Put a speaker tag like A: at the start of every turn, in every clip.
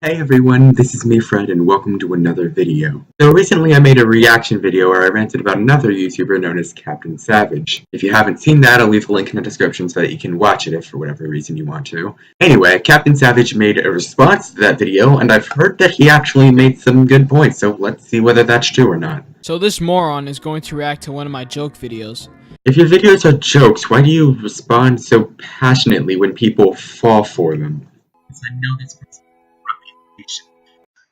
A: Hey everyone, this is me Fred and welcome to another video. So recently I made a reaction video where I ranted about another YouTuber known as CaptainSavage. If you haven't seen that, I'll leave a link in the description so that you can watch it if for whatever reason you want to. Anyway, CaptainSavage made a response to that video and I've heard that he actually made some good points, so let's see whether that's true or not.
B: So this moron is going to react to one of my joke videos.
A: If your videos are jokes, why do you respond so passionately when people fall for them? I know this person.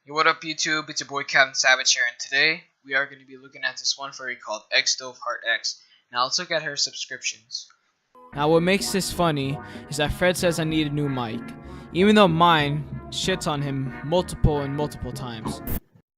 C: Yo, what up YouTube, it's your boy CaptainSavage here, and today we are going to be looking at this one furry called XDoveHeartX. Now let's look at her subscriptions.
B: Now what makes this funny is that Fred says I need a new mic, even though mine shits on him multiple times.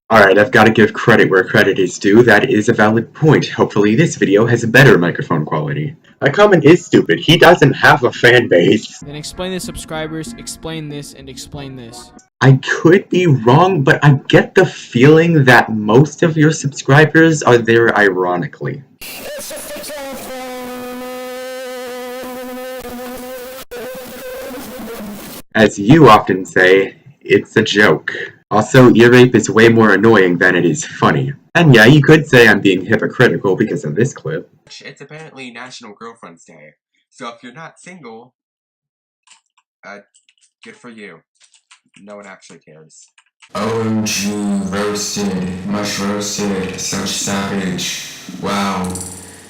A: Alright, I've got to give credit where credit is due. That is a valid point. Hopefully this video has a better microphone quality. My comment is stupid. He doesn't have a fan base.
B: Then explain the subscribers, explain this, and explain this.
A: I could be wrong, but I get the feeling that most of your subscribers are there ironically. As you often say, it's a joke. Also, ear rape is way more annoying than it is funny. And yeah, you could say I'm being hypocritical because of this clip.
D: It's apparently National Girlfriend's Day, so if you're not single, good for you. No one actually cares.
E: OMG, roasted, much roasted, such savage. Wow,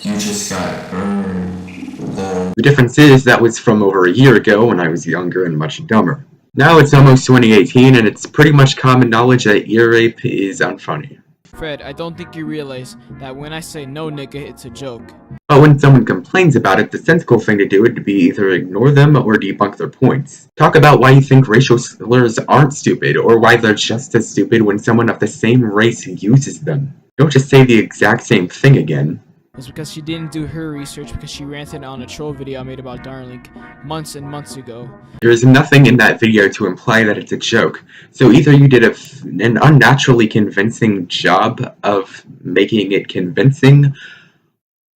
E: you just got burned. Lol.
A: The difference is that was from over a year ago when I was younger and much dumber. Now it's almost 2018 and it's pretty much common knowledge that ear rape is unfunny.
B: Fred, I don't think you realize that when I say no nigga, it's a joke.
A: But when someone complains about it, the sensible thing to do would be either ignore them or debunk their points. Talk about why you think racial slurs aren't stupid, or why they're just as stupid when someone of the same race uses them. Don't just say the exact same thing again.
B: It's because she didn't do her research because she ranted on a troll video I made about Darling months and months ago.
A: There is nothing in that video to imply that it's a joke, so either you did an unnaturally convincing job of making it convincing,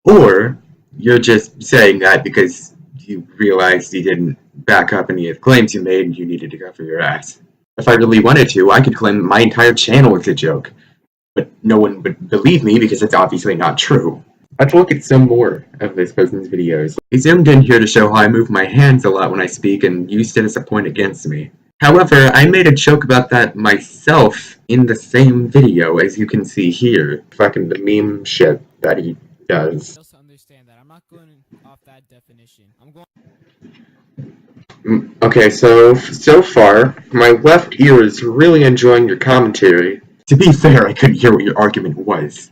A: or you're just saying that because you realized you didn't back up any of the claims you made and you needed to cover your ass. If I really wanted to, I could claim my entire channel is a joke, but no one would believe me because it's obviously not true. Let's look at some more of this person's videos. He zoomed in here to show how I move my hands a lot when I speak and used it as a point against me. However, I made a joke about that myself in the same video, as you can see here. Fucking the meme shit that he does.
B: Also understand that I'm not going off that definition. I'm going.
A: Okay, so far, my left ear is really enjoying your commentary. To be fair, I couldn't hear what your argument was.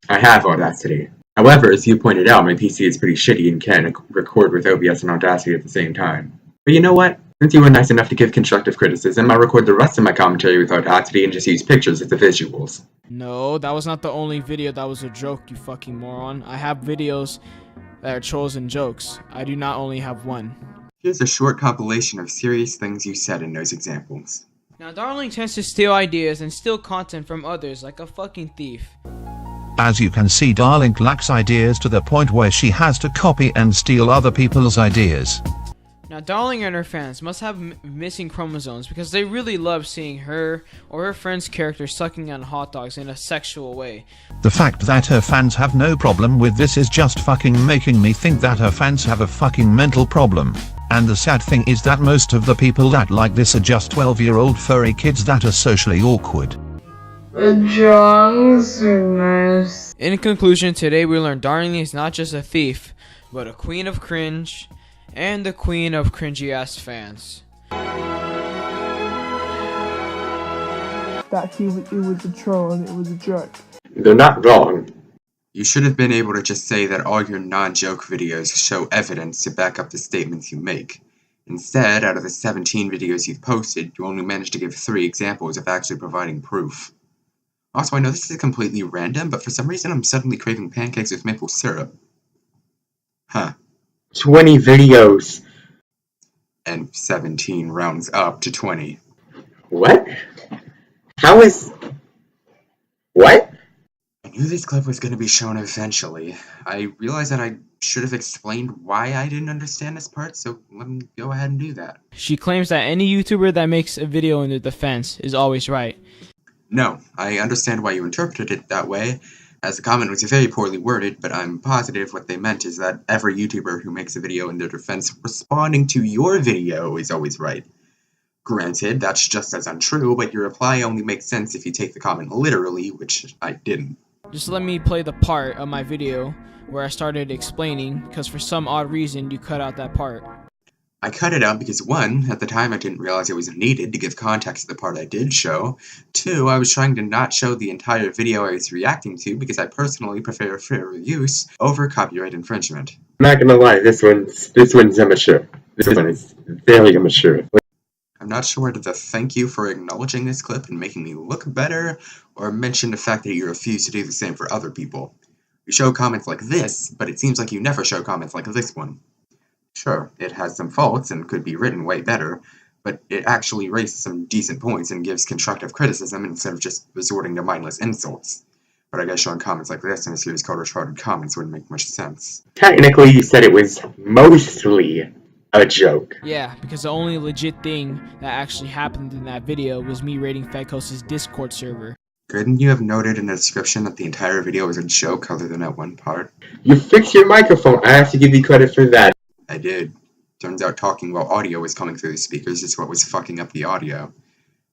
A: I have Audacity. However, as you pointed out, my PC is pretty shitty and can't record with OBS and Audacity at the same time. But you know what? Since you were nice enough to give constructive criticism, I'll record the rest of my commentary with Audacity and just use pictures as the visuals.
B: No, that was not the only video that was a joke, you fucking moron. I have videos that are trolls and jokes. I do not only have one.
A: Here's a short compilation of serious things you said in those examples.
B: Now, Darling tends to steal ideas and steal content from others like a fucking thief.
F: As you can see, Darling lacks ideas to the point where she has to copy and steal other people's ideas.
B: Now, Darling and her fans must have missing chromosomes because they really love seeing her or her friend's character sucking on hot dogs in a sexual way.
F: The fact that her fans have no problem with this is just fucking making me think that her fans have a fucking mental problem. And the sad thing is that most of the people that like this are just 12-year-old furry kids that are socially awkward.
B: In conclusion, today we learned Darling is not just a thief, but a queen of cringe, and the queen of cringy-ass fans.
G: That it was a troll and it was a joke.
A: They're not wrong. You should have been able to just say that all your non-joke videos show evidence to back up the statements you make. Instead, out of the 17 videos you've posted, you only managed to give 3 examples of actually providing proof. Also, I know this is completely random, but for some reason I'm suddenly craving pancakes with maple syrup. Huh. 20 videos! And 17 rounds up to 20. What? How is... What? I knew knew this clip was going to be shown eventually. I realized that I should have explained why I didn't understand this part, so let me go ahead and do that.
B: She claims that any YouTuber that makes a video in their defense is always right.
A: No, I understand why you interpreted it that way, as the comment was very poorly worded, but I'm positive what they meant is that every YouTuber who makes a video in their defense responding to your video is always right. Granted, that's just as untrue, but your reply only makes sense if you take the comment literally, which I didn't.
B: Just let me play the part of my video where I started explaining, because for some odd reason you cut out that part.
A: I cut it out because 1, at the time I didn't realize it was needed to give context to the part I did show. 2, I was trying to not show the entire video I was reacting to because I personally prefer fair use over copyright infringement.
H: I'm not gonna lie, this one's immature. This one is very immature.
A: I'm not sure whether to thank you for acknowledging this clip and making me look better, or mention the fact that you refuse to do the same for other people. You show comments like this, but it seems like you never show comments like this one. Sure, it has some faults and could be written way better, but it actually raises some decent points and gives constructive criticism instead of just resorting to mindless insults. But I guess showing comments like this in a series called Retarded Comments wouldn't make much sense.
H: Technically, you said it was mostly a joke.
B: Yeah, because the only legit thing that actually happened in that video was me raiding Fedcoast's Discord server.
A: Couldn't you have noted in the description that the entire video was a joke other than that one part?
H: You fixed your microphone. I have to give you credit for that.
A: I did. Turns out talking while audio was coming through the speakers is what was fucking up the audio.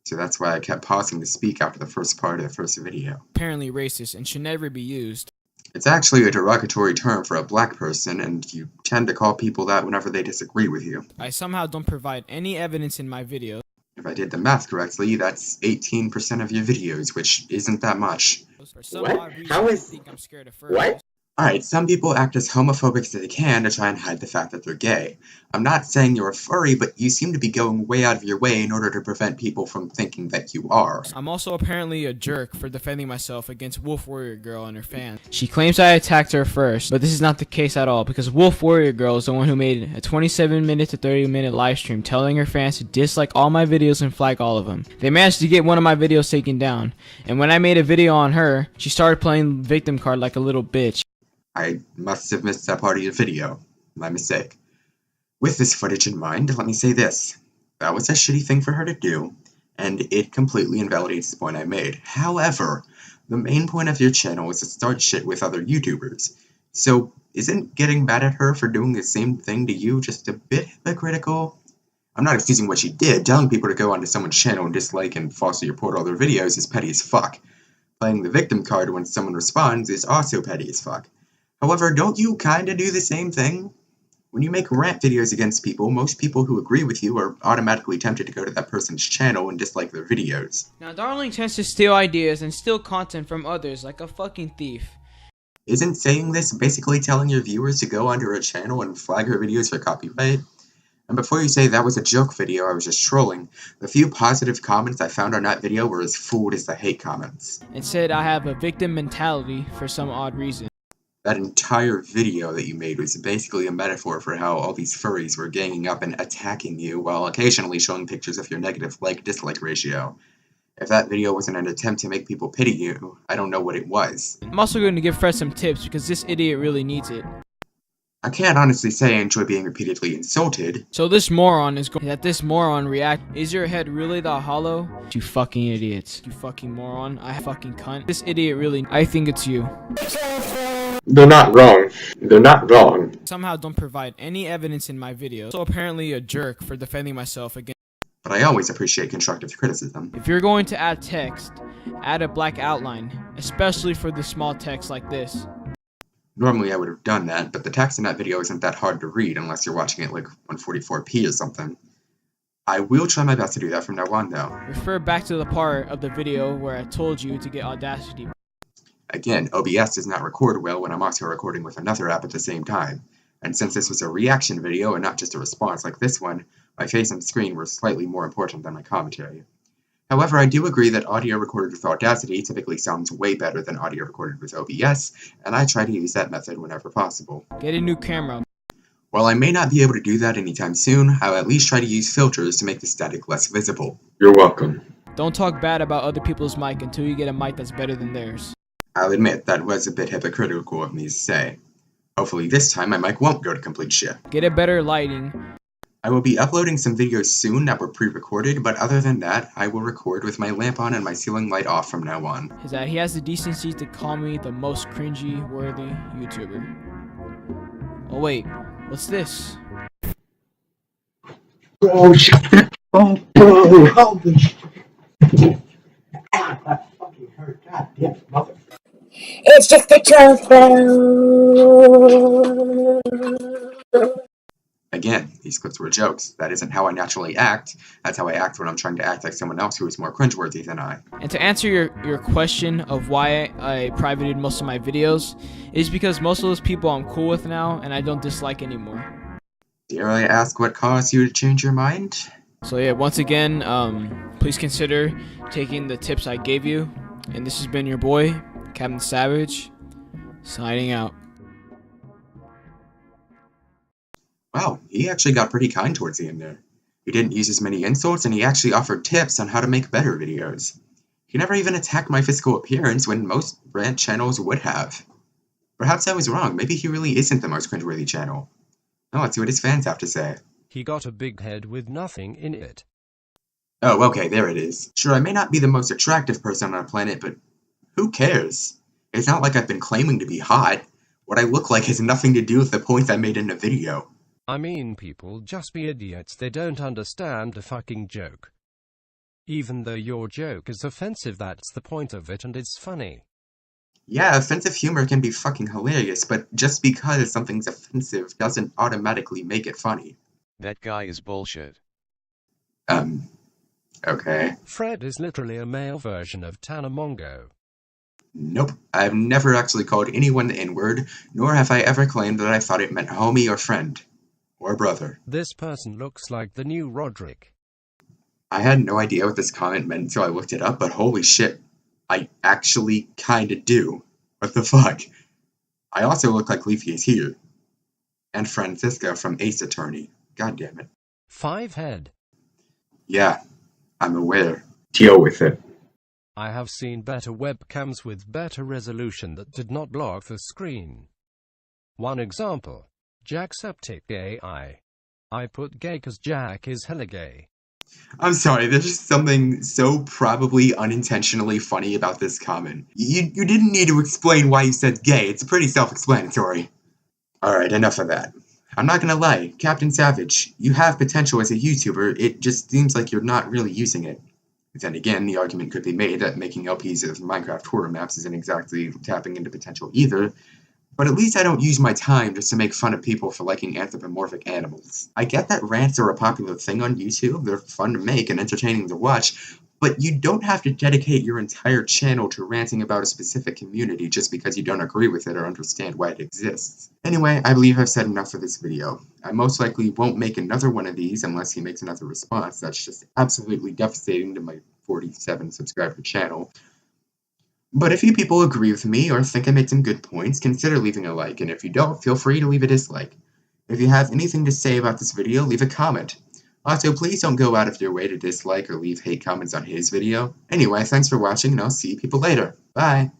A: So that's why I kept pausing to speak after the first part of the first video.
B: Apparently racist and should never be used.
A: It's actually a derogatory term for a black person, and you tend to call people that whenever they disagree with you.
B: I somehow don't provide any evidence in my video.
A: If I did the math correctly, that's 18% of your videos, which isn't that much.
B: For some
H: What?
B: odd reason,
H: How
B: I
H: is-
B: think I'm scared of furries.
H: What?
A: Alright, some people act as homophobic as they can to try and hide the fact that they're gay. I'm not saying you're a furry, but you seem to be going way out of your way in order to prevent people from thinking that you are.
B: I'm also apparently a jerk for defending myself against Wolf Warrior Girl and her fans. She claims I attacked her first, but this is not the case at all because Wolf Warrior Girl is the one who made a 27-minute to 30-minute live stream telling her fans to dislike all my videos and flag all of them. They managed to get one of my videos taken down, and when I made a video on her, she started playing victim card like a little bitch.
A: I must have missed that part of your video. My mistake. With this footage in mind, let me say this. That was a shitty thing for her to do, and it completely invalidates the point I made. However, the main point of your channel is to start shit with other YouTubers. So, isn't getting mad at her for doing the same thing to you just a bit hypocritical? I'm not excusing what she did. Telling people to go onto someone's channel and dislike and falsely report all their videos is petty as fuck. Playing the victim card when someone responds is also petty as fuck. However, don't you kinda do the same thing? When you make rant videos against people, most people who agree with you are automatically tempted to go to that person's channel and dislike their videos.
B: Now, Darling tends to steal ideas and steal content from others like a fucking thief.
A: Isn't saying this basically telling your viewers to go onto her channel and flag her videos for copyright? And before you say that was a joke video, I was just trolling, the few positive comments I found on that video were as fooled as the hate comments.
B: It said I have a victim mentality for some odd reason.
A: That entire video that you made was basically a metaphor for how all these furries were ganging up and attacking you while occasionally showing pictures of your negative like-dislike ratio. If that video wasn't an attempt to make people pity you, I don't know what it was.
B: I'm also going to give Fred some tips because this idiot really needs it.
A: I can't honestly say I enjoy being repeatedly insulted.
B: So this moron is going that this moron react. Is your head really that hollow? You fucking idiots. You fucking moron. I fucking cunt. This idiot really. I think it's you.
H: They're not wrong. They're not wrong.
B: Somehow don't provide any evidence in my video. So apparently a jerk for defending myself against.
A: But I always appreciate constructive criticism.
B: If you're going to add text, add a black outline, especially for the small text like this.
A: Normally I would have done that, but the text in that video isn't that hard to read unless you're watching it like 144p or something. I will try my best to do that from now on though.
B: Refer back to the part of the video where I told you to get Audacity.
A: Again, OBS does not record well when I'm also recording with another app at the same time. And since this was a reaction video and not just a response like this one, my face and screen were slightly more important than my commentary. However, I do agree that audio recorded with Audacity typically sounds way better than audio recorded with OBS, and I try to use that method whenever possible.
B: Get a new camera.
A: While I may not be able to do that anytime soon, I'll at least try to use filters to make the static less visible.
H: You're welcome.
B: Don't talk bad about other people's mic until you get a mic that's better than theirs.
A: I'll admit that was a bit hypocritical of me to say. Hopefully this time my mic won't go to complete shit.
B: Get a better lighting.
A: I will be uploading some videos soon that were pre-recorded, but other than that, I will record with my lamp on and my ceiling light off from now on.
B: Is that he has the decency to call me the most cringy-worthy YouTuber. Oh wait, what's this?
H: Oh shit! Oh bro! Holy shit! God, that fucking hurt. God damn it, mother.
I: It's just a joke, bro.
A: Again, these clips were jokes. That isn't how I naturally act. That's how I act when I'm trying to act like someone else who is more cringeworthy than I.
B: And to answer your question of why I privated most of my videos, is because most of those people I'm cool with now and I don't dislike anymore.
A: Dare I ask what caused you to change your mind?
B: So yeah, once again, please consider taking the tips I gave you. And this has been your boy, Captain Savage, signing out.
A: Wow, he actually got pretty kind towards the end there. He didn't use as many insults, and he actually offered tips on how to make better videos. He never even attacked my physical appearance when most Rant channels would have. Perhaps I was wrong. Maybe he really isn't the most cringeworthy channel. Now let's see what his fans have to say.
J: He got a big head with nothing in it.
A: Oh, okay, there it is. Sure, I may not be the most attractive person on the planet, but who cares? It's not like I've been claiming to be hot. What I look like has nothing to do with the points I made in the video.
J: I mean, people just be idiots. They don't understand the fucking joke. Even though your joke is offensive, that's the point of it, and it's funny.
A: Yeah, offensive humor can be fucking hilarious, but just because something's offensive doesn't automatically make it funny.
K: That guy is bullshit.
A: Okay.
J: Fred is literally a male version of Tanamongo.
A: Nope, I've never actually called anyone the N-word, nor have I ever claimed that I thought it meant homie or friend. Or brother.
J: This person looks like the new Roderick.
A: I had no idea what this comment meant until I looked it up, but holy shit, I actually kinda do. What the fuck? I also look like Leafy is here. And Francisca from Ace Attorney. God damn it.
J: 5 head.
A: Yeah, I'm aware.
H: Deal with it.
J: I have seen better webcams with better resolution that did not block the screen. One example. Jacksepticeye. I put gay cause Jack is hella gay.
A: I'm sorry, there's just something so probably unintentionally funny about this comment. You didn't need to explain why you said gay, it's pretty self-explanatory. Alright, enough of that. I'm not gonna lie, Captain Savage, you have potential as a YouTuber, it just seems like you're not really using it. Then again, the argument could be made that making LPs of Minecraft horror maps isn't exactly tapping into potential either, but at least I don't use my time just to make fun of people for liking anthropomorphic animals. I get that rants are a popular thing on YouTube, they're fun to make and entertaining to watch, but you don't have to dedicate your entire channel to ranting about a specific community just because you don't agree with it or understand why it exists. Anyway, I believe I've said enough for this video. I most likely won't make another one of these unless he makes another response. That's just absolutely devastating to my 47 subscriber channel. But if you people agree with me or think I made some good points, consider leaving a like, and if you don't, feel free to leave a dislike. If you have anything to say about this video, leave a comment. Also, please don't go out of your way to dislike or leave hate comments on his video. Anyway, thanks for watching, and I'll see you people later. Bye!